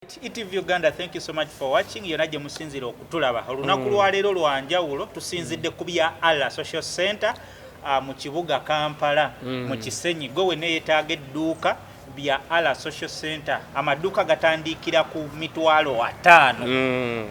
ETV Uganda, thank you so much for watching. Yonaje musinzira okutulaba. Olunaku lwa leero lwanjawulo tusinzidde ku bya Allah Social Center mu kibuga Kampala mu Kisenyi gowe ne yetaaga edduuka bya Allah Social Center. Amaduuka gatandikira ku mitwalo 5.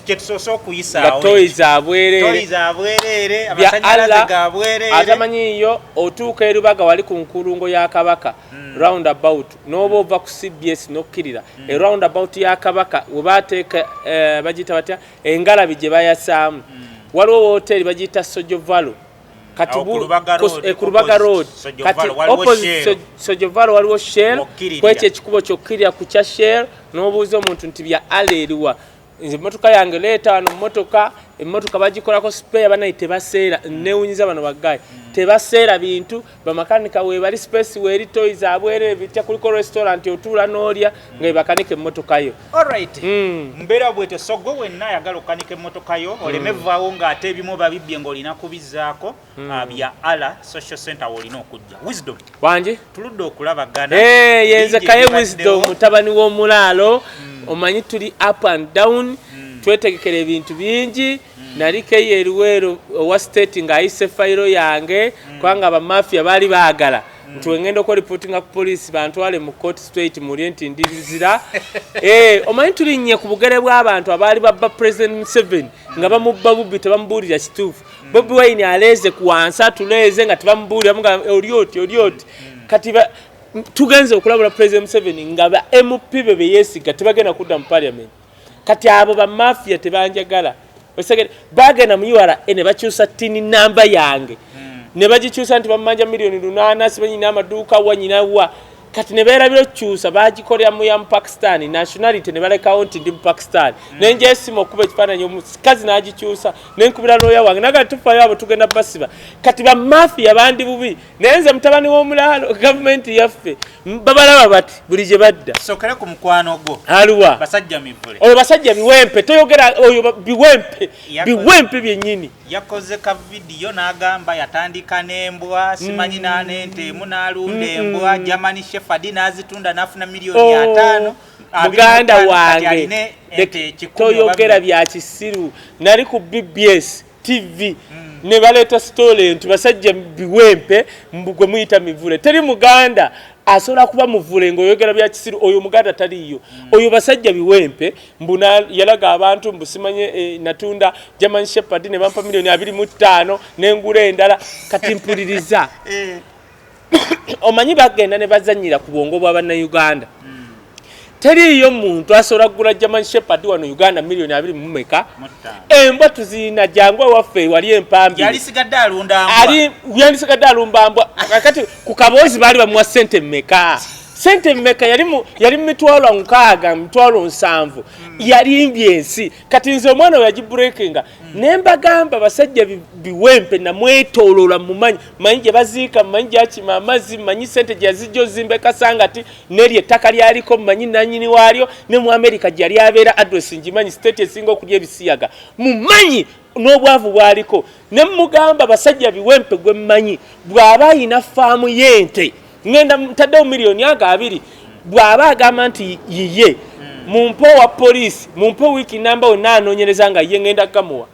Chetusoso kuyisaawo. Toys abwerere amasanyalaze gabwerere. Atamanyi yo otuuka erubaga wali ku nkulungo ya Kabaka. Roundabout nobo ova ku CBS nokkirira roundabout ya Kabaka we bateeka bagita batya engalabi gye bayasaamu waliwo hotel bagita Sojovalo kati Kurubaga Road kati opposite Sojovalo waliwo Shell kwekyo ekikubo kyokkirira ku kya Shell n'obuuza omuntu nti bya aleriwa nze motoka yange leeta wano motoka emotoka bagikolako spare banayite baseera newunyiza bano bagaye tebaseera bintu bamakanika we bali space we toys abwere bitya kuliko restaurant otula n'olya nga bakanike emotoka yo. Alright. Mbera bwete sogo wenna yagala okanike emotoka yo olemevaawo nga ate ebimu babibye ng'olina kubizaako bya Allah Social Center olina okujja. Wisdom. Wanje tuludde okulabagana. Yenze kaye Wisdom mutabani w'omulaalo omanyi tuli up and down twetegekera ebintu bingi nali keye eruwero wa state nga ayise file yange kwanga ba mafia bali baagala ntwengendo ko reporting ku police bantwale mu court straight mu Orient ndizira omanyi tuli nnye ku bugere bw'abantu abali babba President 7 nga bamubba bubbi tebamubulira kituufu Bobi Wine aleze kuwansa tuleze nga tebamubulira nga olioti kati tugenze okulabula President 7 nga ba MP bebe yesiga tebagenda kudda mu parliament kati abo ba mafia tebanjagala osegere bagenda mu URA ene bakyusa tini namba yange ne bagikyusa nti bamanja milioni 8 sibanyina amaduuka wanyina wa kati ne beerabira kyusa bagikolera mu ya Pakistan nationality ne baleka account ndi mu Pakistan nenje simo kuba ekifaananyi omukazi n'agikyusa nenkubira lawyer wange naga tufayo abo tugenda basiba kati ba mafia bandi bubi nenze mutabani w'omulaalo government yaffe babalaba bati buli gye badda sokere ku mukwano gwo aluwa basajja mivule oyo basajja biwempe toyogera oyo biwempe byennyini yakoze ka video n'agamba yatandika n'embwa simanyi n'ente munalunda embwa Germany Shepherd n'azitunda n'afuna milioni 5 Muganda wange toyogera bya kisiru nali ku BBS TV ne baleta story nti basajja biwempe mbugwe muyita mivule teri Muganda asola kuba muvule ngoyogera bya kisiru oyo Muganda taliyo oyo basajja biwempe mbuna yalaga abantu mbusimanye natunda German Shepherd ne bampa milioni 25 n'engula endala kati mpuliriza omanyi bagenda ne bazanyira ku bwongo bw'abana Uganda teriyo muntu asola kugula German Shepherd wano Uganda milioni 20 mumeka embwa tuzina jangwa waffe wali empambi yalisigadde alunda mbwa kati ku kabozi bali bamwa sente mmeka sente mmeka yali mitwalo 6 mitwalo 7 yali mbyensi kati nze omwana yagibreakinga nemba gamba basajja biwempe na mwetolola mumanyi manje bazika manje akima amazi manyi sente jazijjo zimbe kasangati neri ettaka lyaliko manyi nanyini walyo ne mu America jali abera address njimanyi state esingo kulye bisiyaga mumanyi n'obwavu bwaliko ne mugamba basajja biwempe gwe manyi bwaba ina faamu yente ngenda mtadde milioni 2 bwaba agamba nti yiye mumpo wa police mumpo wiki namba 8 onyereza nga ye ngenda kamuwa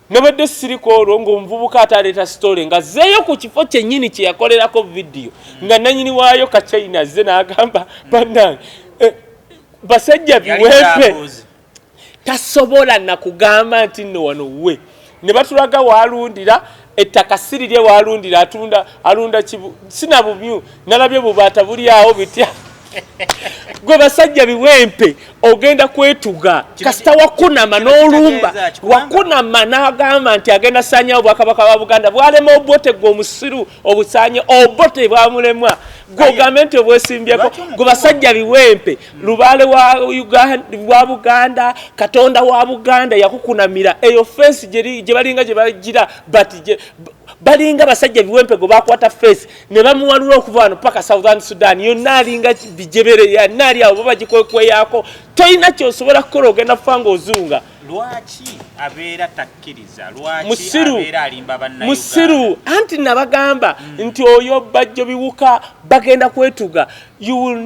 nebadde siriko olongo mvubuka ataleta story nga zeyo ku kifo kyennyini kye yakolerako video nga nanyini waayo ka China ze n'agamba bannange basajja biwempe tasobola na kugamba nti no wano we ne batulaga walundira ettaka sirirye walundira alunda kibu sina bubyu nalabye bubata buli awo bitya gwe basajja biwempe ogenda kwetuga kasita wakunama n'olumba wakunama n'agamba nti agenda sanya obwakabaka wa Buganda bwalema obote gwe omusiru obusanye obote bwamulemwa gwe ogambe obwesimbyeko gwe basajja biwempe Lubaale wa Buganda Katonda wa Buganda yakukunamira eyo fence gye balinga gye bagira but balinga basajja biwempe go bakwata face ne bamuwalula okuva wano paka Southern Sudan yonna alinga bijebere ya nali abo bagikwekwe yako toyina kyosobola kukola ogenda fanga ozunga lwaki abeera takkiriza lwaki abeera alimba banna musiru anti nabagamba nti oyo bajjo biwuka bagenda kwetuga you will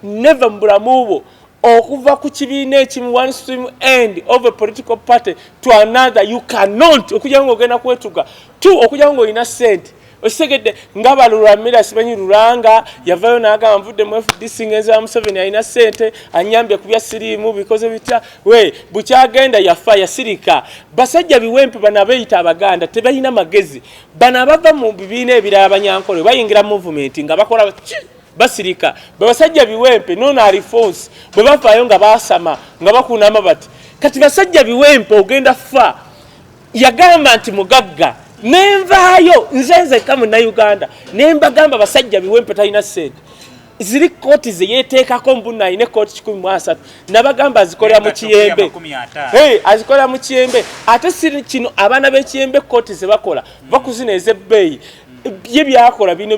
never mbulamubo okuva ku kibiina ekimu one stream end of a political party to another. You cannot okugira ngo ogenda kwetuga tu okugira ngo ina sente osegedde ngabalulamira sibanyi lulanga yavayo naga mvudde mu FDC ngenza Museveni alina sente anyambye kubya sirimu because bitya we bukyagenda yafa yasirika basajja biwempe banabeyita abaganda tebayina magezi bana bava mu bibiina ebirala abanyankole bayingira movement nga bakola basirika basajja biwempe nona alifonse bwe bafaayo nga basama nga bakuna amabati kati basajja biwempe ogenda fa yagamba nti mugagga nenvaayo nzenze kamu na Uganda nembagamba basajja biwempe talina sente ziri kooti zeyeteekako mbuna ayine kooti 13 nabagamba azikolera mu kiyembe azikolera mu kiyembe ate siri kino abaana b'ekiyembe kooti zebakola bakuzina ez'ebbeeyi bye byakola bino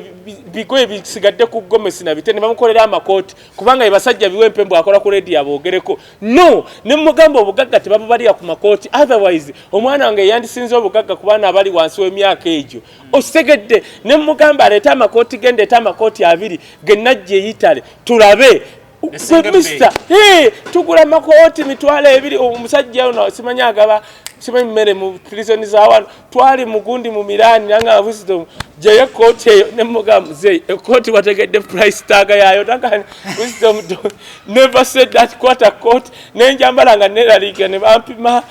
bigoye bisigadde ku Gomesi na bitene bamukolera amakooti kubanga ebasajja biwempe mbw akola ku radio abogereko no ne mugamba obugagga tebabaliya ku makooti otherwise omwana wange yandisinze obugagga ku baana abali wansi w'emyaka egyo osegedde ne mugamba aleta amakooti gende eta amakooti abiri gennajje eyitale tulabe Mr. Tugula makooti mitwale ebiri omusajja ono simanya agaba simanyi mmere mu prison za wano twali mugundi mu Mirani nanga Wisdom je kooti eyo ne mugamba ze kooti wategedde price tag yayo nanga Wisdom never said that quarter court nenjambala nga neraliga ne bampima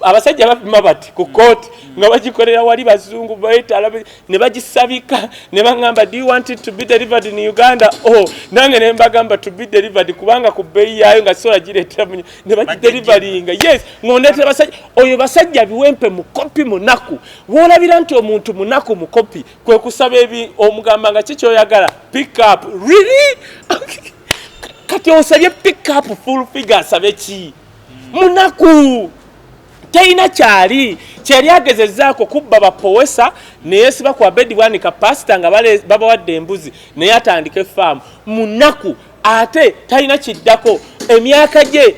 abasajja bapima bati ku kooti nga bagikolera wali bazungu bayitala ne bagisabika ne bangamba do you want it to be delivered in Uganda nange ne mbagamba to be delivered kubanga ku beyi yayo nga sola gireetera ne bagideliveringa yes ngondete basajja oyo basajja biwempe mu kopi munaku wolabira nti omuntu munaku mu kopi kwe kusaba ebi omugamba nga kiki oyagala pick up really kati osabye pick up full figure asabe ki munaku Taina chali agezezzaako kubba bapowesa naye siba kwa bedi wanika pastor nga baba wadde embuzi naye atandike farm munaku ate taina kiddako emyaka gye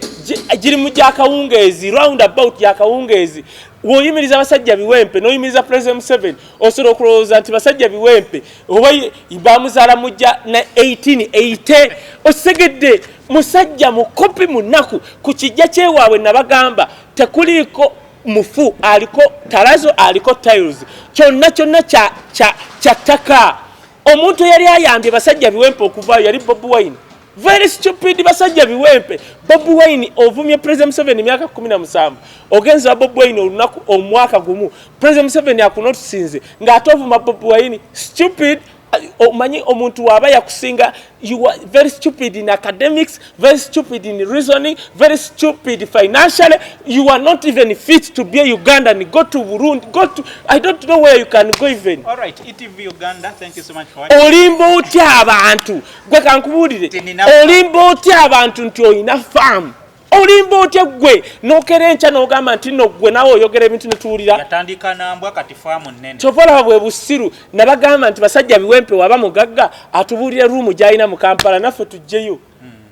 giri mu gyakawungeezi round about yakawungeezi woyimiriza basajja biwempe noyimiriza President Museveni osobola okulowooza nti basajja biwempe oba bamuzaala mujja na 1880 osegedde musajja mukopi munaku ku kijja kyewaabwe nabagamba tekuliko mufu aliko tarazo aliko tiles kyonna kya ttaka omuntu yali ayambye basajja biwempe okuvaayo yali Bobi Wine very stupid basajja biwempe Bobi Wine ovumye President Museveni myaka 17 ogenza Bobi Wine olunaku omwaka gumu President Museveni akunotusinze ng'atovuma Bobi Wine stupid omanyi omuntu waba yakusinga you are very stupid in academics very stupid in reasoning very stupid financially you are not even fit to be a Ugandan go to Burundi go to I don't know where you can go even all right ETV Uganda thank you so much for watching olimbo otya abantu gwe kankubulire olimbo otya abantu nti oyina farm olimbo otya gwe nokerencha nogamba nti no gwe nawo oyogera ebintu netuulira yatandika nambwa kati faamu nnene chovola bwe busiru nabagamba nti basajja biwempe waba mugagga atubulira room gyalina mu Kampala naffe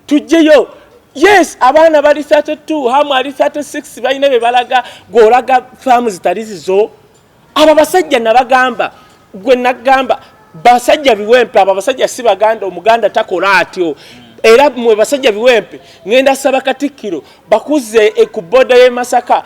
tujjeyo yes abaana bali 32 hamu ali 36 balina be balaga golaga faamu zitalizizo aba basajja nabagamba gwe nagamba basajja biwempe aba basajja si baganda omuganda takola atyo era mwe basajja biwempe ngenda saba Katikkiro bakuze ku boda ye Masaka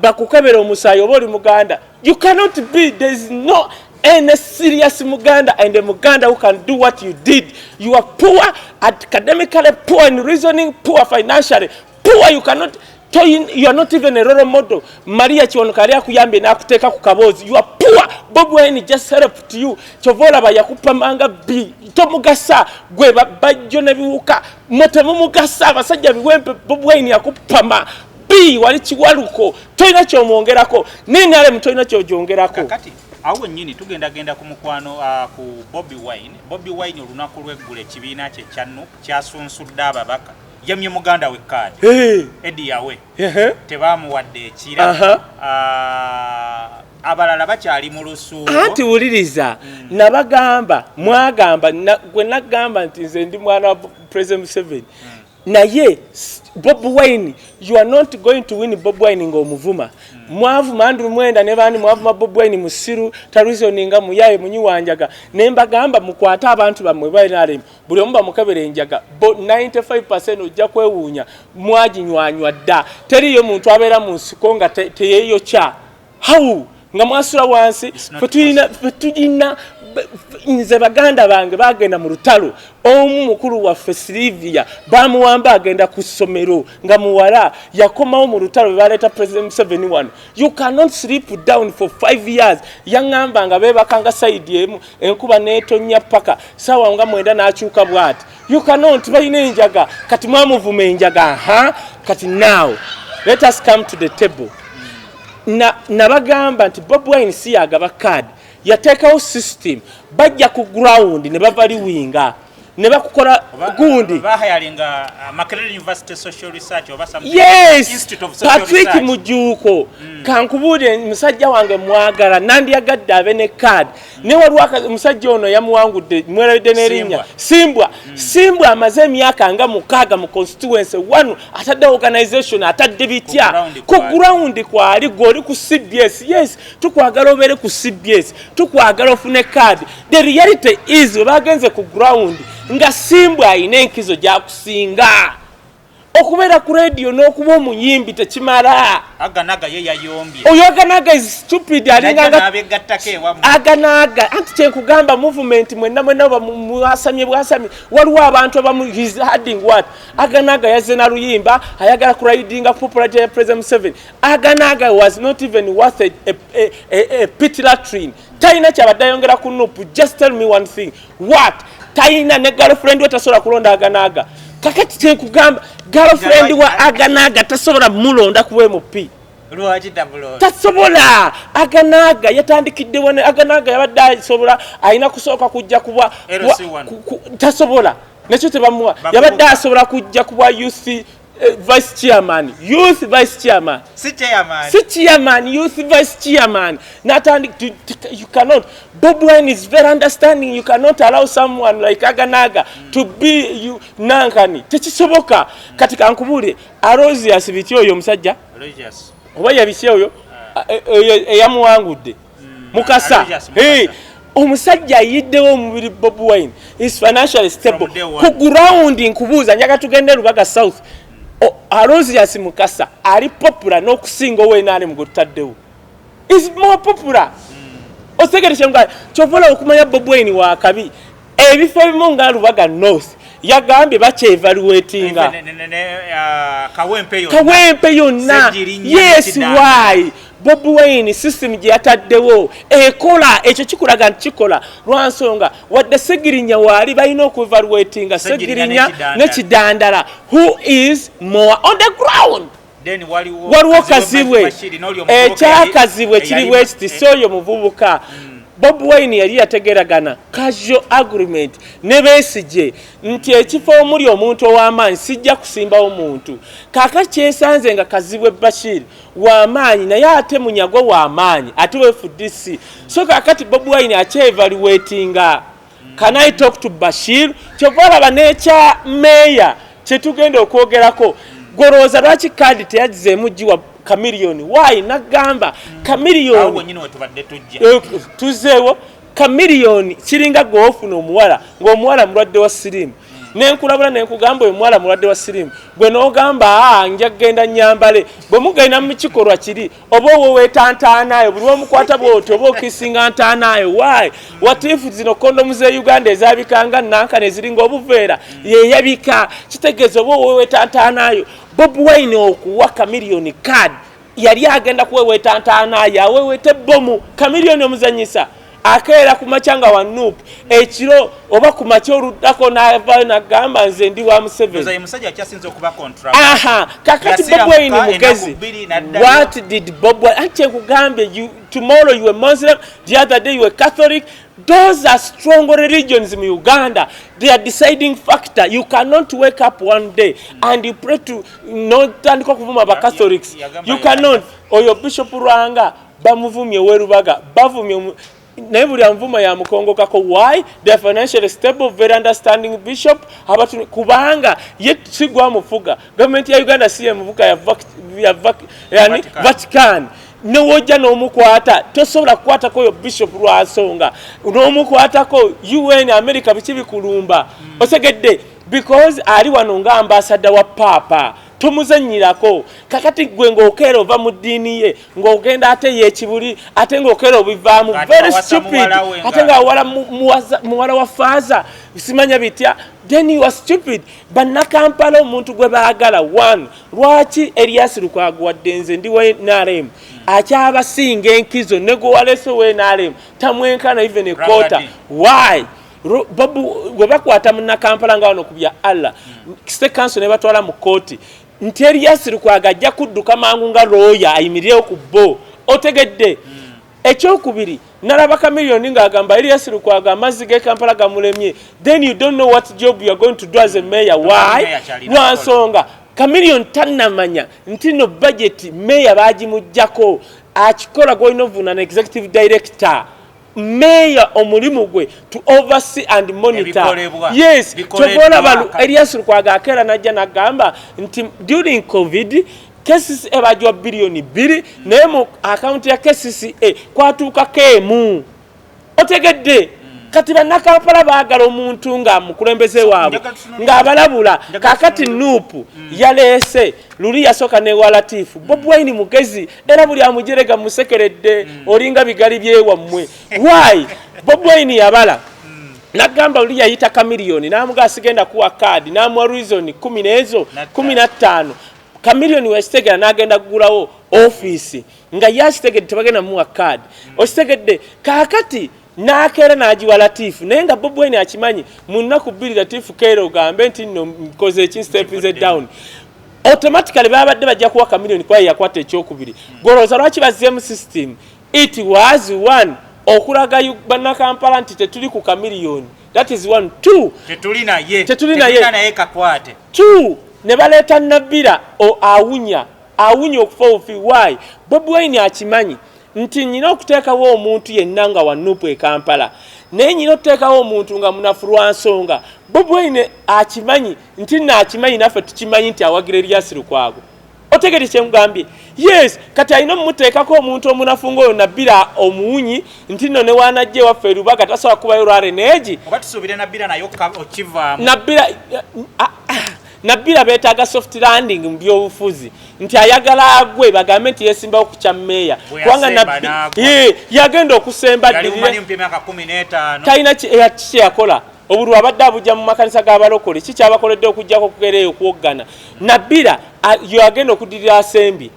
bakukebera omusayo boli muganda you cannot be there is no any serious muganda and a muganda who can do what you did you are poor academically poor in reasoning poor financially poor you cannot you are not even a role model Maria Chionokari akuyambye nakuteka ku kabozi you are poor Bobi Wine just helped you chovola bayakupa manga bi tomugasa gwe bajjo ne biwuka motemu mugasa basajja biwempe Bobi Wine yakupama bi wali kiwaluko toina kyomwongerako nini ale mutoina kyojongerako kati awo nyini tugenda ku mukwano ku Bobi Wine olunaku lw'eggule ekibiina kye kyannu kyasunsudde ababaka yamye muganda we kadi edi yawe tebamuwadde ekira abalala bakyali mu lusuubo anti wuliriza nabagamba mwagamba gwe nagamba nti nze ndi mwana wa President Museveni naye Bob Wine, you are not going to win Bob Wine ng'omuvuma. Mwavuma Andrew Mwenda ne bandi mwavuma Bob Wine musiru taruizoninga muyaye munyiwanjaga nemba gamba mukwata abantu bamwe bainarem buli omba mukabere enjaga 95% ojja kwewuunya mwaginywanywa dda teriyo muntu abeera mu nsiko nga teyeyo cha how nga mwasula wansi fetulina nze baganda bange bagenda mu lutalo omu mukulu waffe Silivia bamuwamba agenda ku ssomero nga muwala yakomawo mu lutalo baleeta President 71. You cannot sleep down for 5 years. Yangamba nga bebakanga side emu enkuba netonya paka sawa nga mwenda n'akyuka bwati. You cannot balina enjaga kati mwamuvuma enjaga kati now let us come to the table. Na bagamba nti Bob Wine si yagaba card yateekawo system bajja ku ground ne bavali winga ne bakukola gundi bahayalinga Makerere University Social Research oba some Institute of Social Patrick Research. Mujuko kankubude musajja wange mwagala nandi yagadde abe ne card ne walwaka musajja ono yamuwangudde mwerede nerinya Simbwa amaze emyaka nga mukaga mu constituency one atadde organization atadde bitya ku ground kwali goli ku CBS. Yes tukwagala obere ku CBS tukwagala ofune card. The reality is bagenze ku ground nga Simbwa ayina enkizo gyakusinga okubeera ku radio n'okuba omuyimbi tekimala. Aganaga ye yayombye oyo Aganaga is stupid alinganga Aganaga anti kyenkugamba movement mwenna bwasamye waliwo abantu abamu he's hiding what Aganaga yazze na luyimba ayagala ku ridinga popularity ya President 7. Aganaga was not even worth a pit latrine. Taina kyabadde ayongera ku Nupu. Just tell me one thing, what taina ne girlfriend wetasobola kulonda Aganaga kakati kyenkugamba girlfriend wa Aganaga tasobola mulonda ku MP lwaki tabulo tasobola. Aganaga yatandikidde wone Aganaga yabadde asobola ayina kusooka kujja kuba tasobola nekyo tebamuwa yabadde asobola kujja kuba youth vice chairman youth vice chairman natandika you cannot. Bob Wine is very understanding. You cannot allow someone like Aganaga to be you nankani tekisoboka katika nkubule Arosius bityo oyo musajja oba yabisye oyo eyamuwangudde Mukasa omusajja ayiddewo omubiri Bob Wine is financially stable ku ground nkubuuza njaga tugende Lubaga South Arosius Mukasa ali popular n'okusinga owenaane mu gotaddewo is more popular. Osegereshe nga chovola okumanya Bob Wine wa kabi ebifo ebimu nga Lubaga North yagambye bakyevaluatinga Kawempe yonna. Yes why Bob Wine system gye yataddewo ekola ekyo kikulaga nti kikola lwansonga wadde Segirinya waali balina okuevaluatinga Segirinya ne Kidandala who is more on the ground. Waliwo Kazibwe ekyakazibwe kiri west soyo muvubuka Bob Wine yali yategeragana casual agreement ne Besigye nti ekifo omuli omuntu ow'amaanyi sijja kusimbawo omuntu kaka kyesanze nga Kazibwe Bashir w'amaanyi naye ate Munyago w'amaanyi ate FDC so kakati Bob Wine akyevaluatinga. Can I talk to Bashir kyovala banekya meya kyetugenda okwogerako goroza lwaki kadi teyagizeemu giwa Chameleone why nagamba Chameleone tuzeewo Chameleone kiringa goofuna omuwala ng'omuwala mulwadde wa sirimu nenkulabula nenkugamba omuwala mulwadde wa sirimu gwe n'ogamba njagenda nyambale bwe mugenda mu kikolwa kiri oba oweweetantaanayo buli omukwata bwoti oba okisinga ntaanayo why what if zino kondomu ze Uganda ezabikanga nankana eziringa obuveera yeyabika kitegeeza oba oweweetantaanayo. Bob Wine okuwa Chameleone card yali agenda kuweweetantaanayo aweweete bomu Chameleone omuzanyisa akeera ku machanga wa Nupu ekiro oba ku macho oluddako n'ava nagamba nze ndi wa Museveni. Kakati Bob Wine mugezi. What did Bob Wine anche kugambe tomorrow you were Muslim, the other day you were Catholic. Those are strong religions in Uganda. They are deciding factor. You cannot wake up one day and you pray to not kuvuma ba Catholics. You cannot. Or your Bishop Rwanga bamuvumye werubaga bavumye naye buli anvuma ya mukongokako. Why? They are financially stable, very understanding bishop. Abatu kubanga ye sigwa mufuga. Government ya Uganda si mufuga ya Vatican. Nowojja n'omukwata tosobola kukwata ko yo bishop lwasonga n'omukwata ko UN America biki bikulumba osegedde because ali wano nga ambassador wa papa tomuzanyirako kakati gwe ng'okeera ova mu ddiini ye ng'ogenda ate yekibuli ate ng'okeera obivaamu very stupid ate nga wala muwala wa faaza simanya bitya then you are stupid. Bannakampala omuntu gwe baagala one lwaki Elias Lukwago wadde nze ndi we NRM akyabasinga enkizo ne gwe waleese we NRM tamwenkana even a quarter. Why? Babu gwe bakwata munnakampala nga wano ku bya Allah State Council ne batwala mu kooti nti Elias Lukwago ajja kudduka mangu nga lawyer ayimireyo ku bo otegedde. Ekyokubiri nalaba Chameleone ng'agamba Elias Lukwago amazzi g'e Kampala gamulemye. Then you don't know what job you are going to do as a mayor. Why? Lwansonga Chameleone tannamanya nti no budget mayor baagimuggyako akikola gw'olina ovunaana executive director mayor omulimu gwe to oversee and monitor. Yes, tobola Elias Lukwago akeera najja n'agamba nti during COVID KCCA ebajwa bilioni 2 naye mu account ya KCCA kwatuuka kemu otegedde. Kati bannakampala baagala omuntu nga mukulembeze waabwe ng'abalabula kakati nuupu yaleese luli yasooka ne wa Latifu Bobi Wine mugezi era buli amujerega musekeredde olinga bigali byewammwe. Why? Bobi Wine yabala nagamba luli yayita Chameleone n'amuga asigenda kuwa kaadi n'amuwa reason 10 n'ezo 15 Chameleone wesitegera n'agenda kugulawo office nga yasitegedde tebagenda muwa kaadi ositegedde kakati n'akeera n'agiwa Latifu naye nga Bobi Wine akimanyi mu nnaku 2 Latifu keera ogambe nti nno mkoze eki step is down automatically babadde bajja kuwa Chameleone kwa yakwata ekyokubiri. Golooza lwaki bazzeemu system it was one okulaga bannakampala nti tetuli ku Chameleone. That is one. Two, tetuli naye kakwate. Two, ne baleeta Nabbira awunya okufa ofi. Why? Bobi Wine akimanyi nti nyina okuteekawo omuntu yenna nga wa Nuupu e Kampala naye nyina okuteekawo omuntu nga munafu Lwansonga. Bobi Wine akimanyi nti naakimanyi naffe tukimanyi nti awagira Elias Lukwago otegedde kyemugambye. Yes, kati alina omumuteekako omuntu omunafu ng'oyo Nabbira omuwunyi nti nno ne waanajja ewaffe Lubaga tasobola kubayo lwareneegi oba tusuubire Nabbira nayo okivaamu. Nabbira beetaaga soft landing mu byobufuzi nti ayagala agwe bagambe nti yeesimbawo ku kya mmeeya kubanga Nabbira yagenda okusemba talina kyeyakola obululu abadde abujja mu makanisa g'abalokole ki kyabakoledde okujjako okugereeyo okwoggana. Nabbira yagenda okuddirira asembi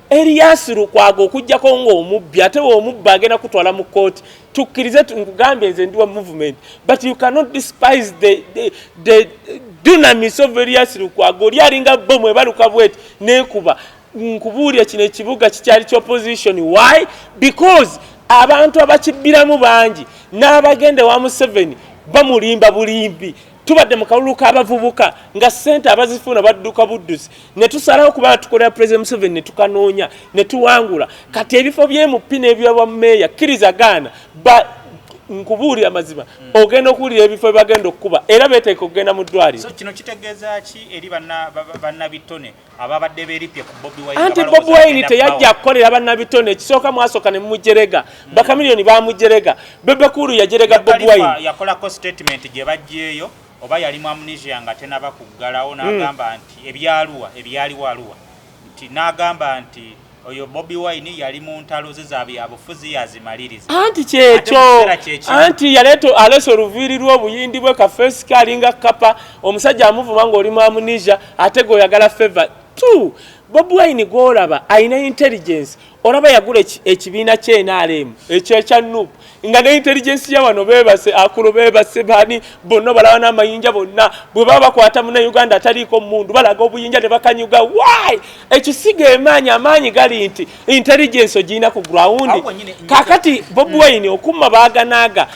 Elias Lukwago okujjako ng'omubbi ate omubbi agenda kutwala mu kooti tukkirize nkugambye nze ndi wa movement but you cannot despise the dunamis of Elias Lukwago. Oli alinga bomu ebaluka bweti neekuba nkubuulya kino ekibuga kikyali ky'opposition. Why? Because abantu abakibbiramu bangi n'abagende wa Museveni bamulimba bulimbi. Tubadde mu kalulu k'abavubuka nga ssente abazifuna badduka buddusi ne tusalawo kuba tukolera President Museveni ne tukanoonya ne tuwangula. Kati ebifo by'emupi n'ebyobwa mmeeya kkiriza gaana nkubuulira amazima ogenda okuwulira ebifo bagenda okukuba era beeteeka okugenda mu ddwaliro. So kino kitegeeza ki eri bannabitone ababadde beeripye ku Bobi Wine? Anti Bobi Wine teyajja kukolera bannabitone. Ekisooka mwasooka ne mumujerega ba Chameleone bamujerega Bebe Cool yajerega Bobi Wine yakolako statement gye bajjeeyo oba yali mu amnesia nga tenaba kuggalawo n'agamba nti ebyaliwo Arua nti n'agamba nti oyo Bobi Wine yali mu ntalo ze zabyabufuzi yazimaliriza. Anti kyekyo anti aleese oluviiri lw'obuyindi bwe kafeesi kalinga kapa omusajja amuvuma ng'oli mu amnesia ate g'oyagala favor. Two, Bobi Wine gw'olaba alina intelligence. Olaba yagula ekibiina kye NRM ekyo ekya Nuupu nga ne intelligence ya wano beebase akulu beebase bani bonna balaba n'amayinja bonna bwe baba bakwata mu Uganda ataliiko mundu balaga obuyinja ne bakanyuga. Why? Ekisiga amaanyi gali nti intelligence ogirina ku ground. Kakati Bobi Wine okumma baaganaga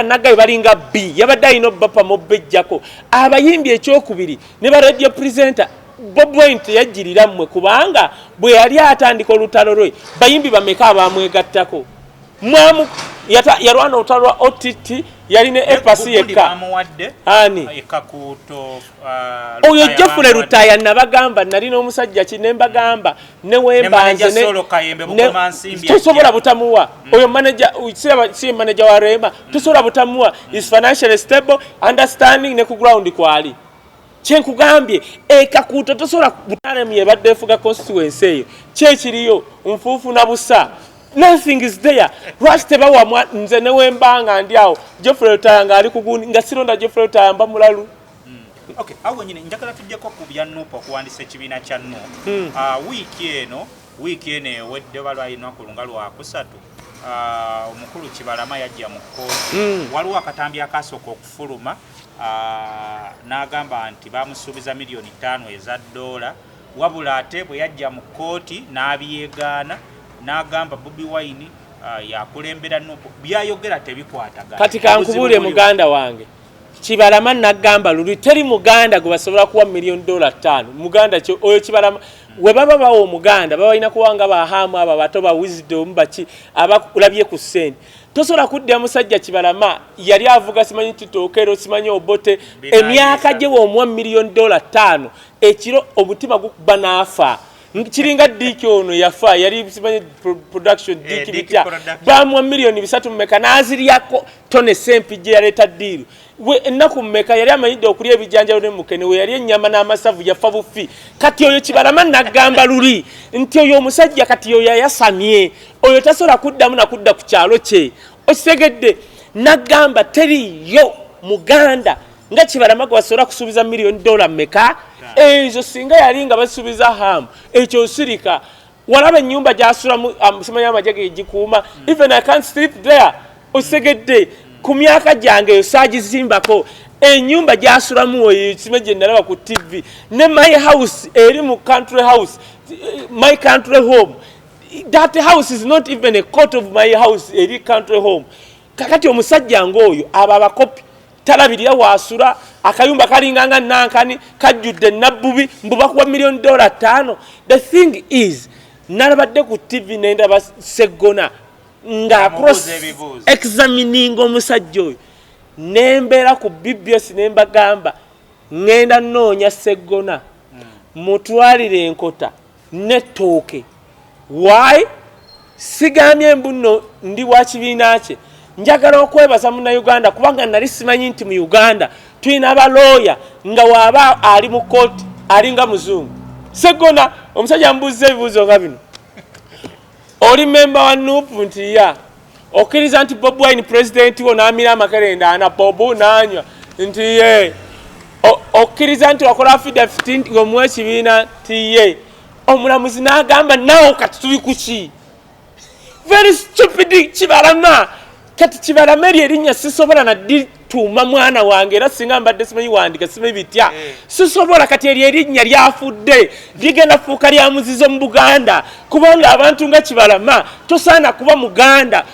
nagayo balinga B yabadde alina obbapa mu bejjako abayimbi ekyokubiri ne ba radio presenter. Bobi Wine teyajjirira mmwe kubanga bwe yali atandika olutalo lwe bayimbi bameka abamwegattako mwamu yalwana utalwa OTT yaline epasi yeka ani ekakuto oyo Jeffrey Lutaya nabagamba nalina omusajja kinemba gamba newe mbanze ne tusobola butamuwa oyo manager si manager wa Rema tusobola butamuwa is financially stable understanding ne ku ground kwali kyenkugambye ekakuto tusobola butale myebadde fuga constituency eyo kyekiriyo nfuufu na busa. Nothing is there. Rasta bawa nze newe mbanga ndiawo. Jeffrey Lutaya ngali kuguni nga sironda Jeffrey Lutaya mba mulalu. Okay, awo nyine njagala tujjeko ku byannupo kuwandisa ekibiina kya nno. Wiiki eno wedde balwayina ku lunga lwa kusatu. Omukulu Kibalama yajja mu kkooti. Waliwo akatambi akasooka okufuluma n'agamba nti bamusuubiza miliyoni 5 eza $. Wabula ate bwe yajja mu kkooti n'abyegaana n'agamba Bobi Wine yakulembera nuko byayogera tebikwatagana. Kati kankubule muganda wange Kibalama nagamba luli teri muganda gwe basobola kuwa miliyoni $5 muganda oyo Kibalama we baba bawo muganda baba ina kuwanga bahamu aba bato ba wisdom bachi abakulabye ku sente tosobola kudya musajja Kibalama yali avuga simanyi tutokero simanyi obote emyaka gye wo mu miliyoni $5 ekiro obutima gukuba nafa kiringa diki ono yafa yali simanyi production diki bitya bamu miliyoni 3 mmeka naziriyako tone sempi je yaleta deal we ennaku mmeka yali amanyidde okulya ebijanja ne mukene we yali ennyama n'amasavu yafa bufi kati oyo Kibalama nagamba luli nti oyo omusajja kati oyo yasamye oyo tasobola kuddamu na kudda ku kyalo kye okisegedde nagamba teriyo muganda nga Kibalama gwe basobola kusuubiza miliyoni $1 mmeka ezo singa yali nga basuubiza hamu ekyo sirika walaba ennyumba gy'asulamu simanyi amajage egikuuma even I can't sleep there osegedde ku myaka gyange eyo saagizimbako ennyumba gy'asulamu oyo simanyi gye nalaba ku TV ne my house eri mu country house my country home that house is not even a court of my house eri country home kakati omusajja ng'oyo aba abakopi talabirira wasura akayumba kalinganga nankani kajjudde nabbubi mbuba kuwa miliyoni $5. The thing is nalabadde ku TV nenda basegona nga cross examining omusajja oyo nembera ku BBS nemba gamba ngenda noonya segona mutwalire enkota netooke why sigamye mbuno ndi wa kibiina kye njagala okwebaza mu Uganda kubanga nali simanyi nti mu Uganda tuyina abalooya nga waaba ali mu kooti alinga muzungu segona omusajja mbuuza ebibuuzo nga bino oli memba wa NUP nti ya okkiriza nti Bobi Wine president wo n'amira amakerenda ana Bobo n'anywa nti ye okkiriza nti wakola affidavit ng'omuwa ekibiina nti ye omulamuzi n'agamba naawe kati tuli ku ki very stupid Kibalama kati Kibalama erinnya sisobola na dituma mwana wange era singa mbadde simanyi wandika simanyi bitya sisobola kati erinnya lyafudde ligenda fuuka lya muzizo mu Buganda kubanga abantu nga Kibalama tosaana kuba Muganda.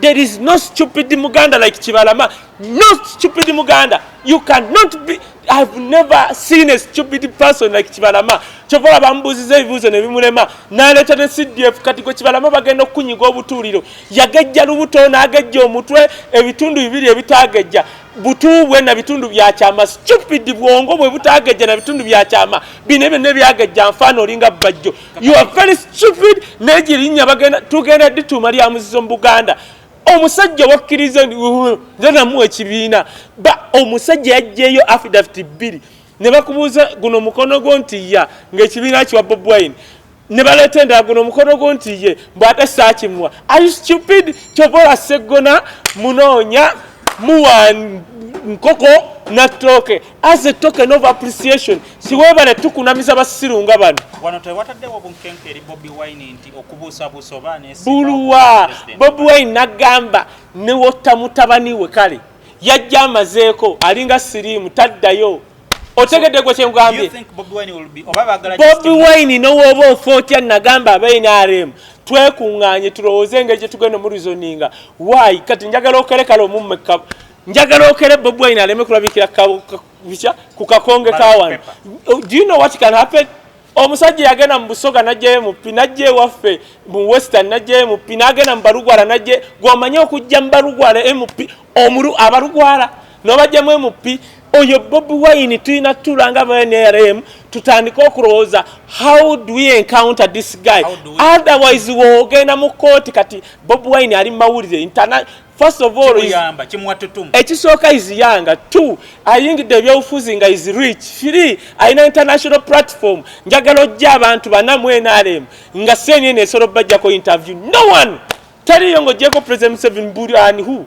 There is no stupid Muganda like Kibalama. No stupid Muganda. You cannot be. I've never seen a stupid person like Kibalama. Chovola bambuziza ebibuuzo ne bimulema. N'aleeta ne CDF kati ko Kibalama bagenda okunyiga obutuuliro. Yagejja lubuto n'agejja omutwe ebitundu bibiri ebitagejja. Butuubwe na bitundu bya kyama. Stupid bwongo bwe butagejja na bitundu bya kyama. Binebe ne byagejja nfano olinga bajjo. You are very stupid. N'egirinya bagenda tugenda dituma lya muzizo mu Buganda. Omusajja wakkiriza nzena mu ekibiina ba omusajja yajjeyo affidavit 2 ne bakubuuza guno mukono gwo nti ya ng'ekibiina kiwa Bobi Wine ne baleetenda guno mukono gwo nti ye mbwate saakimwa. Are you stupid? Kyobola segona munoonya muwa nkoko na toke as a token of appreciation siwebale tukunamiza basirunga bano wano tewataddewo bunkenke eri Bobi Wine nti okubuusabuusa oba buluwa Bobi Wine nagamba ne wotta mutabani we kale yajja amazeeko alinga sirimu taddayo otegedde gwe kyengambye Bobi Wine n'owoba ofotya nagamba abainaremu twekuŋŋaanye tulowooze engeri gye tugenda mu reasoninga why kati njagala okerekala omummeka njagala okere Bobi Wine aleme kulabikira ku kakonge kawana. Do you know what can happen? omusajja yagenda mu Busoga najjayo MP najje waffe mu Western najjayo MP nagenda mu Barugwara najje gwamanye okujja mu Barugwara MP abarugwara n'obajjamu MP oyo Bobi Wine tulina tulanga ba NRM tutandika okulowooza how do we encounter this guy otherwise wogenda mu kooti kati Bobi Wine ali mawulire first of all ekisooka is younger. 2 ayingidde ebyobufuzi nga is rich. 3 ayina international platform njagala ojja abantu banamu NRM nga senye nesolo bajjako interview no one taliyo ng'ogyeko President Museveni Bulani who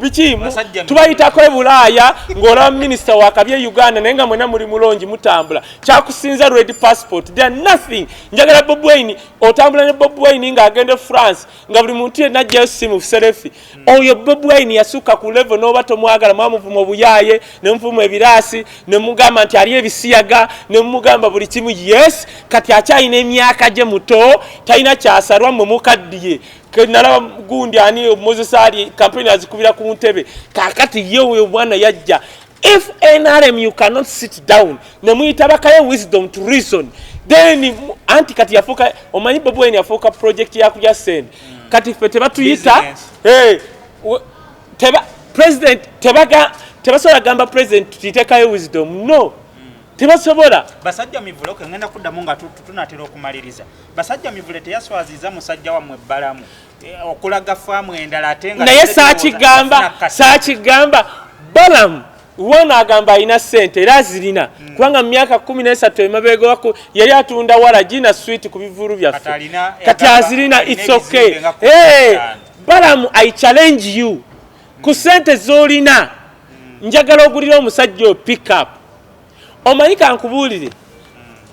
bikimu tubayitako e Bulaaya ng'olaba minisita wa kabye Uganda naye nga mwena muli mulongi mutambula kyakusinza red passport there nothing. Njagala Bobi Wine otambula ne Bobi Wine ng'agenda France nga buli muntu yenna ajjayo simu selfie oyo Bobi Wine yasukka ku level n'oba tomwagala mwamuvuma obuyaaye ne muvuma ebiraasi ne mugamba nti ali ebisiyaga ne mugamba buli kimu yes kati akyalina emyaka gye muto talina kyasalwa mwe mukaddiye kenala gundi ani Moses Ali campaign azikubira ku ntebe kakati yewe bwana yajja. If NRM you cannot sit down ne muyitabakayo wisdom to reason then anti kati yafuka omanyi Bobi Wine yafuka project yakuja send kati fete batuyita president tebasobola gamba president tutitekayo wisdom no tebasobola basajja mivuloke ngenda kuddamu nga tunatera okumaliriza basajja mivule teyaswaziza musajja wa Balamu okulaga faamu endala atenga naye saakigamba Balamu wona agamba alina ssente era azirina kubanga mu myaka 13 emabega wako yali atunda wala gina sweet ku bivulu byaffe kati azirina it's okay. Balamu I challenge you ku ssente z'olina njagala ogulira omusajja pick up omanyika nkubuulire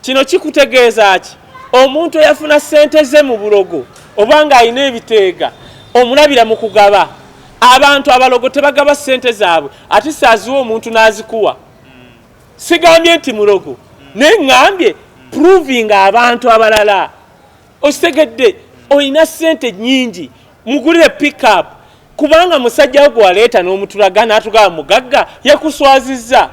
kino kikutegeeza ki omuntu yafuna ssente ze mu bulogo obanga alina ebiteega omulabira mu kugaba abantu abalogo tebagaba ssente zaabwe ate saaziwa omuntu n'azikuwa sigambye nti mulogo naye ŋŋambye proving abantu abalala okitegedde olina ssente nnyingi mugulire pick up kubanga musajja wo gwaleeta n'omutulaga n'atugaba mugagga yakuswazizza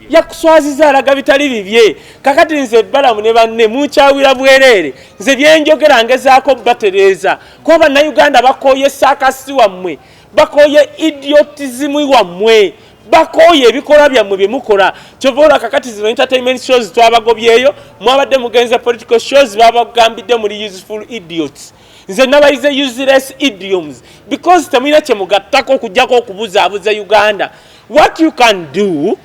yakuswaziza alaga bitali bibye kakati nze Balamu ne banne mukyawira bwerere nze byenjogera ngezaako batereza kuba na Uganda bakoye sakasi wammwe bakoye idiotism wammwe bakoye ebikola byammwe bye mukola kyovola kakati zino entertainment shows twabagobyeyo mwabadde mugenza political shows babagambidde muri useful idiots nze nabayize useless idioms because temina kye mugattako okujjako okubuzaabuza Uganda. What you can do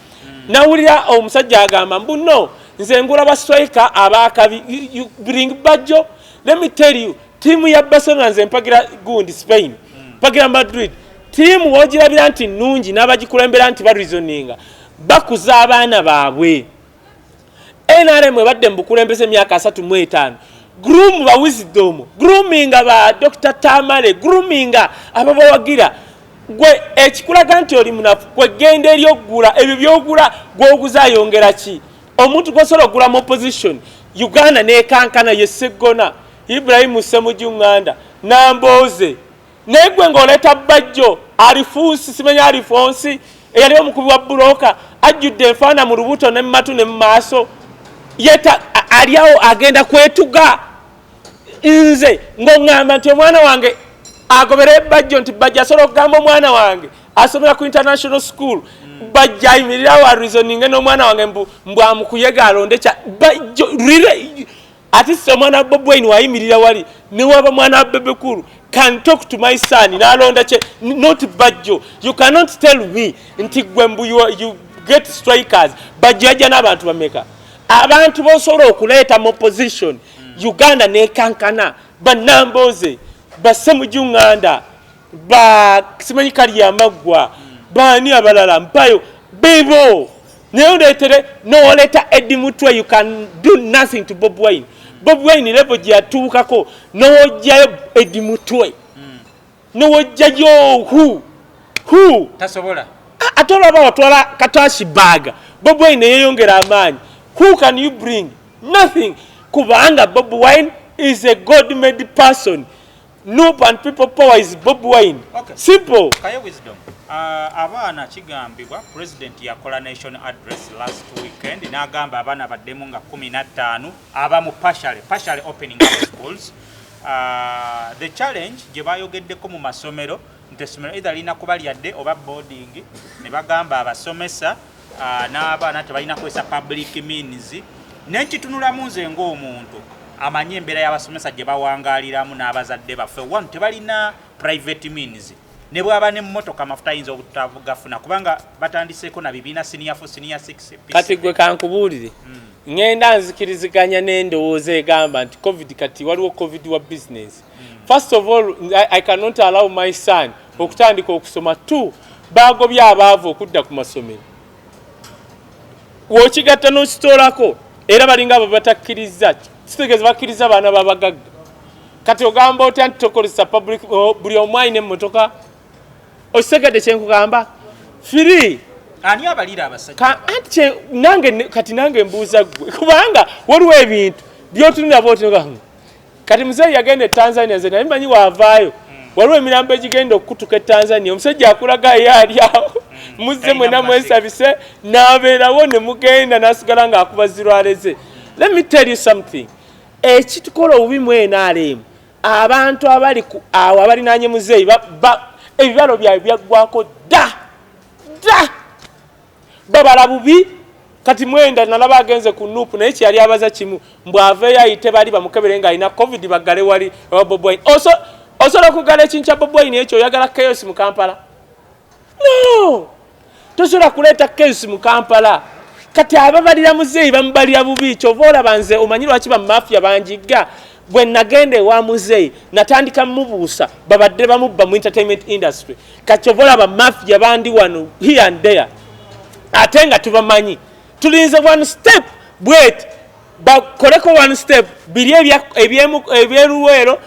nawulira omusajja agamba mbuno nze ngula ba striker abakabi you bring Bajjo. Let me tell you team ya Barcelona nze mpagira gundi Spain mpagira Madrid team wogirabira nti nungi n'abagikulembera nti ba reasoninga bakuza abaana baabwe NRM badde mbukulembeze myaka 35 groom ba wisdom groominga ba Dr. Tamale groominga ababawagira gwe ekikulaga nti oli munafu gwe genda eri okugula ebyo byogula gwoguza yongera ki omuntu gwosobola okugula mu opposition Uganda nekankana yesegona Ibrahim Ssemujunganda Namboze negwe ng'oleeta Bajjo alifuusi simenya alifonsi eyali omukubi wa buloka ajjudde enfaana mu lubuto ne matu ne maaso yeta aliawo agenda kwetuga nze ng'oŋŋamba nti omwana wange agobere Bajjo nti Bajjo asobola okugamba omwana wange asomera ku international school Bajjo ayimirira wa reasoning n'omwana wange mbu amukuyega alonde kya Bajjo really ati omwana Bobi Wine wayimirira wali ne waba mwana wa Bebekulu can talk to my son n'alonda kye not Bajjo. You cannot tell me nti gwe mbu you get strikers Bajjo ajja n'abantu bameka abantu bosobola okuleeta mu opposition Uganda nekankana Banamboze ba Ssemujunganda ba simanyi Kalya Maggwa bani abalala mpayo bebo neoletere no letter Eddie Mutwe you can do nothing to Bobi Wine. Bobi Wine level gye atuukako n'ojjayo Eddie Mutwe n'ojjayo who tasobola atolaba watwala Katashi Baga Bobi Wine yeyongera amaanyi who can you bring nothing kubanga Bobi Wine is a God-made person. Noob and people power is Bobi Wine. Okay. Simple. Kaya wisdom. abaana kigambibwa president yakola nation address last weekend n'agamba abaana baddemu nga 15 abamu partially opening up schools. The challenge gye bayogeddeko mu masomero nti essomero either lina kuba lyadde oba boarding ne bagamba abasomesa n'abaana tebalina kwesa public means n'ekitunulamu nze ng'omuntu amanyi embeera y'abasomesa gye bawangaaliramu n'abazadde baffe wanu tebalina private means ne bwaba n'emmotoka amafuta ayinza obutagafuna kubanga batandiseeko na bibiina senior 4 senior 6 kati gwe kankubuulire ngenda nzikiriziganya n'endowooza egamba nti covid kati waliwo covid wa business. First of all, I cannot allow my son okutandika okusoma tu bagobye abaavu okudda ku masomero wokigatta n'okitoolako era balinga abo batakkiriza kitegeeza bakkiriza baana babagagga kati ogamba otya nti tokozesa public buli omu alina emmotoka okitegedde kyenkugamba firi ani abalira abasajja nange mbuuza gwe kubanga waliwo ebintu byotunira bootinga kati muzeeyi yagenda e Tanzania nze naye manyi waavaayo waliwo emirambo egigenda okutuka e Tanzania omusajja akulaga ye ali awo muzze mwena mwesabise n'abeerawo ne mugenda n'asigala ng'akuba zirwaleze. Let me tell you something, ekitukola obubi mu NRM abantu abali awo abalinaanye muzeeyi ebibalo byabwe byaggwako dda babala bubi. Kati mwenda nalaba agenze ku nupu naye kyali abaza kimu mbwaveeyo ayite bali bamukebere nga alina covid bagale wali Bobi Wine. Osobola okugala ekintu kya Bobi Wine ekyo oyagala chaos mu Kampala? No, tosobola kuleeta chaos mu Kampala. Kati ababalira muzeeyi bamubalira bubi kyova olaba nze omanyi lwaki bamafia banjigga bwe nagende wa muzeeyi natandika mubuusa babadde bamubba mu entertainment industry kati kyova olaba mafia bandi wano here and there ate nga tubamanyi tulinze one step bwet bakoleko one step biri ebyeruweero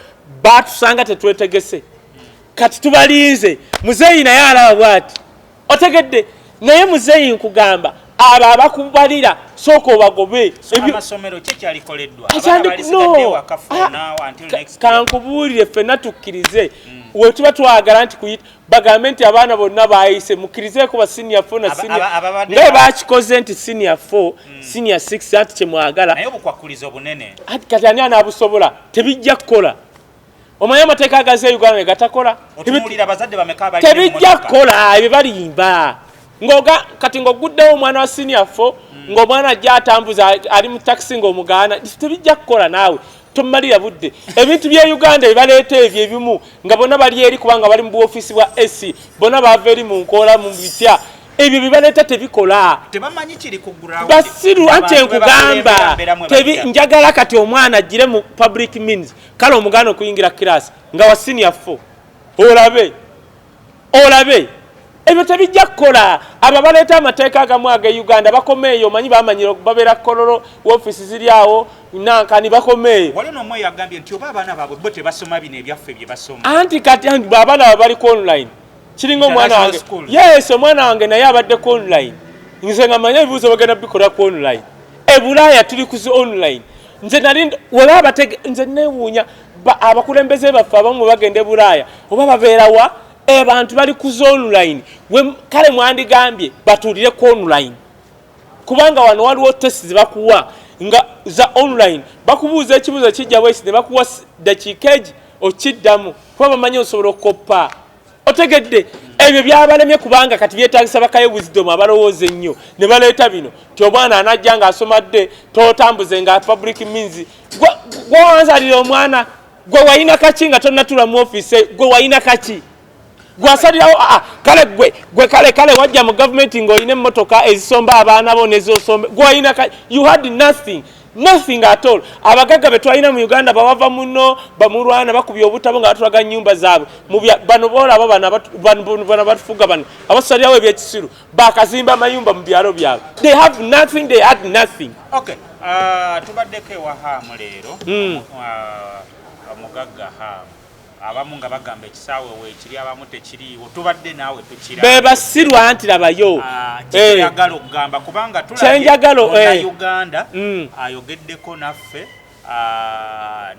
batusanga tetwetegese kati tubalinze muzeeyi naye alaba bwati otegedde naye muzeeyi nkugamba abo abakubalira sooka obagobe amasomero kyekyalikoleddwa kankubuulire ffenna tukkirize we tuba twagala nti kuyita bagambe nti abaana bonna bayise mukkirizeeko ba senior 4 na senior nga bakikoze nti senior 4 senior 6 anti kyemwagala naye obukwakuliza obunene kati ani anaabusobola tebijja kukola omanyi amateeka agaze Uganda ne gatakola tebijja kukola ebyo balimba ngoga kati ng'oguddewo omwana wa senior 4 ng'omwana ajja atambuza ali mu taxi ng'omugaana tebijja kukola naawe tomalira budde ebintu bya Uganda ebaleeta ebyo ebimu nga bonna bali eri kubanga bali mu buofiisi bwa SC bonna baava eri mu nkola mu bitya ebyo bibaleeta tebikola tebamanyi kiri ku ground basiru anti enkugamba njagala kati omwana agire mu public means kale omugaana okuyingira kirasi nga wa senior 4 olabe ebyo tebijja kukola abo baleeta amateeka agamu aga Uganda bakomeeyo omanyi bamanyira babeera kololo woofiisi ziri awo nankani bakomeeyo wali n'omwe yagambye nti oba abaana baabwe bo tebasoma bino ebyaffe bye basoma anti kati abaana baabwe bali ku online kiringa omwana wange yes omwana wange naye abadde ku online nze nga manya ebibuuzo bagenda bikola ku online ebulaaya tuli ku online nze nali weba abatege nze neewuunya abakulembeze baffe abamu bagenda ebulaaya oba babeerawa abantu bali ku online kale mwandigambye batuulire ku online kubanga wano waliwo test zibakuwa nga za online bakubuuza ekibuuzo kijja bwesi ne bakuwa dakiika egi okiddamu kuba bamanyi osobola okukoppa otegedde ebyo byabalemye kubanga kati byetaagisa bakaye wisdom abalowooza ennyo ne baleeta bino ti omwana anajja ng'asomadde totambuze nga public means gwe wanzalira omwana gwe wayina kaki nga tonnatula mu ofiisi gwe wayina kaki gwasalirawo kale gwe kale wajja mu gavumenti ng'olina emmotoka ezisomba abaana bo nezosombe gwayina you had nothing at all. Abagagga betwalina mu Uganda bawava muno bamulwana bakubya obutabo nga batulaga nyumba zaabwe bano bola abo bana batufuga bano abasalirawo ebyekisiru bakazimba amayumba mu byalo byabwe they had nothing. Okay, tubaddeko ewahamu leero omugagga hamu abamu nga bagamba ekisaawe weekiri abamu tekiriiwo tubadde naawe tukira bebasirwa nti labayo kyeyagala okugamba kubanga tulabye Uganda ayogeddeko naffe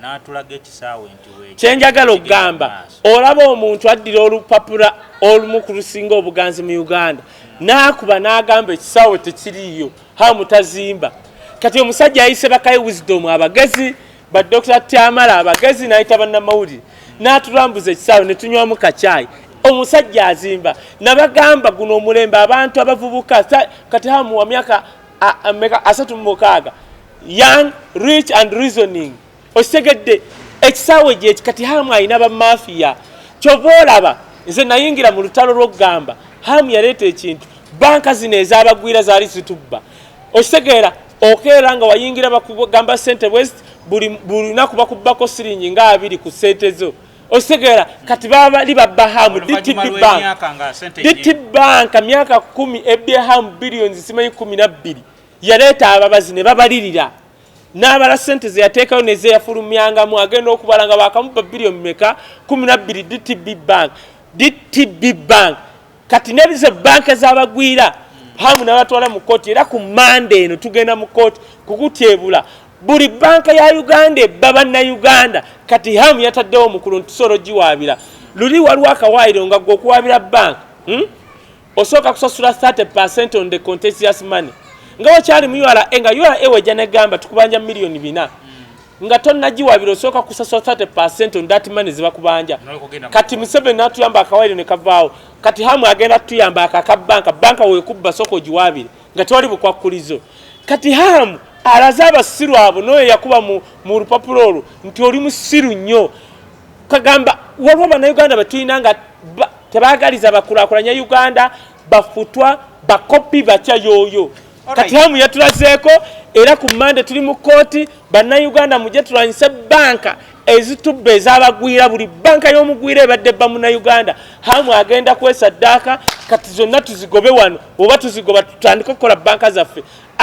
n'atulaga ekisaawe nti weekyo kyenjagala okugamba olaba omuntu addira olupapula olumu ku lusinga obuganzi mu Uganda n'akuba n'agamba ekisaawe tekiriiyo mutazimba kati omusajja ayise bakaye Wisdom abagezi ba Dr. Tyamala abagezi n'ayita bannamawulire n'atulambuza ekisaawe ne tunywamu kacaayi omusajja azimba nabagamba guno omulembe abantu abavubuka kati wa myaka 36 young rich and reasoning osegedde ekisaawe gye kati ayina bamafiya kyova olaba nze nayingira mu lutalo lw'okugamba yaleeta ekintu banka zino ez'abagwira zaali zitubba okitegeera okeera nga wayingira bakugamba Central West buli lunaku bakubbako siringi nga 2 ku sente zo okitegeera kati bali babba DT Bank myaka 10 ebye billions simanyi 12 yaleeta ababazi ne babalirira n'abala sente ze yateekayo ne ze yafulumyangamu agenda okubala nga bakamuba billion meka 12 DTB Bank kati nebize banka z'abagwira n'abatwala mu kooti era ku Monday eno tugenda mu kooti kukutyebula buli banka ya Uganda ebba Uganda kati yataddewo omukulu ntusolo giwaabira luli waliwo akawaayiro nga gwe okuwaabira bank osooka kusasula 30% on the contentious money nga wakyali mu URA nga URA wejja negamba tukubanja milioni 4 nga tonnagiwaabira osooka kusasula 30% on that money zibakubanja kati Museveni n'atuyamba akawaayiro ne kavaawo kati agenda tuyamba akakabanka banka weekubba sooka ogiwaabire nga tewali bukwakkulizo kati alaze abasiru abo n'oyo yakuba mu lupapula olwo nti oli musiru nnyo kagamba waliwo bannayuganda betulina nga tebaagaliza bakulaakulanya Uganda bafutwa bakopi batya yooyo kati yatulazeeko era ku Monday tuli mu kooti bannayuganda mujje tulwanyise banka ezitubba ez'abagwira buli banka y'omugwira ebadde bba Munnayuganda agenda kwesaddaaka kati zonna tuzigobe wano oba tuzigoba tutandike okukola banka zaffe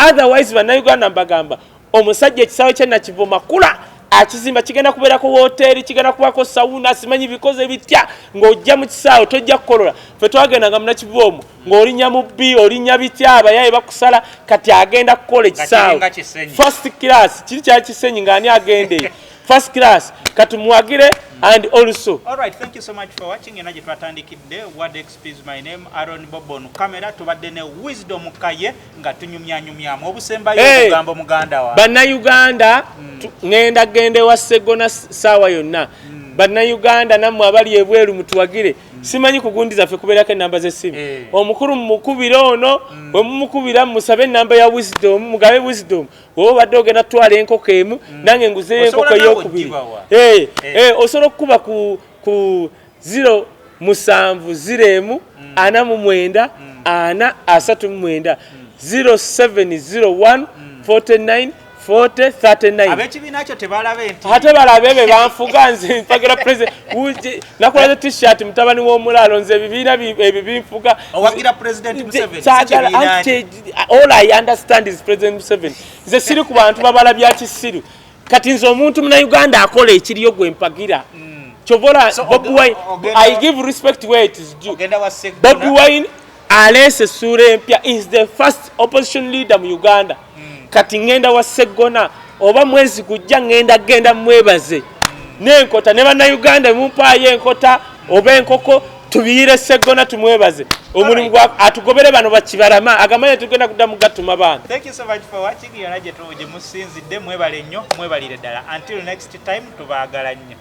otherwise bannayuganda mbagamba omusajja ekisaawe kye Nakivuma kula akizimba kigenda kubeerako woteeri kigenda kubako sawuna simanyi bikoze bitya ng'ojja mu kisaawe tojja kukolola ffe twagendanga mu Nakivuma ng'olinnya mu bbi olinnya bitya abayaye bakusala kati agenda kukola ekisaawe first class kiri kyali Kisenyi ng'ani agende first class katumuwagire and also all right, thank you so much for watching. Enaje twatandikidde Word XP is my name. Aaron Bobon camera tubadde ne Wisdom Kaye nga tunyumyanyumyamu obusembayo okugambo muganda wa Bannayuganda ngenda gende wa Segona sawa yonna Bannayuganda nammwe abali ebweru mutuwagire simanyi kugundiza ffe kubeerako enamba z'essimu omukulu mukubira ono bwe mumukubira musabe enamba ya Wisdom mugabe Wisdom wowe badde ogenda twala enkoko emu nange nguzeeyo enkoko ey'okubiri osobola okukuba ku 070 49 439 0701 49 40 39 abekibiina kyo tebalabe nti ate balabe be banfuga nze mpagira president nakulaze t-shirt mutabani w'omulalo nze ebibiina ebyo binfuga owagira president Museveni all I understand is President Museveni nze siri ku bantu babala bya kisiru kati nze omuntu Munnayuganda akola ekiriyo gwe mpagira chovola Bobi Wine I give respect where it is due Bobi Wine alese sure empya is the first opposition leader mu Uganda kati ngenda wa Segona oba mwezi kujja ngenda genda mwebaze n'enkota ne Bannayuganda mumpaayo enkota oba enkoko tubiyire Segona tumwebaze omulimu gwa atugobere bano bakibarama agamanye tugenda kuddamu gatuma bana. Thank you so much for watching. Yonaje tuje musinzidde mwebale nnyo mwebalire ddala until next time tubaagala nnyo.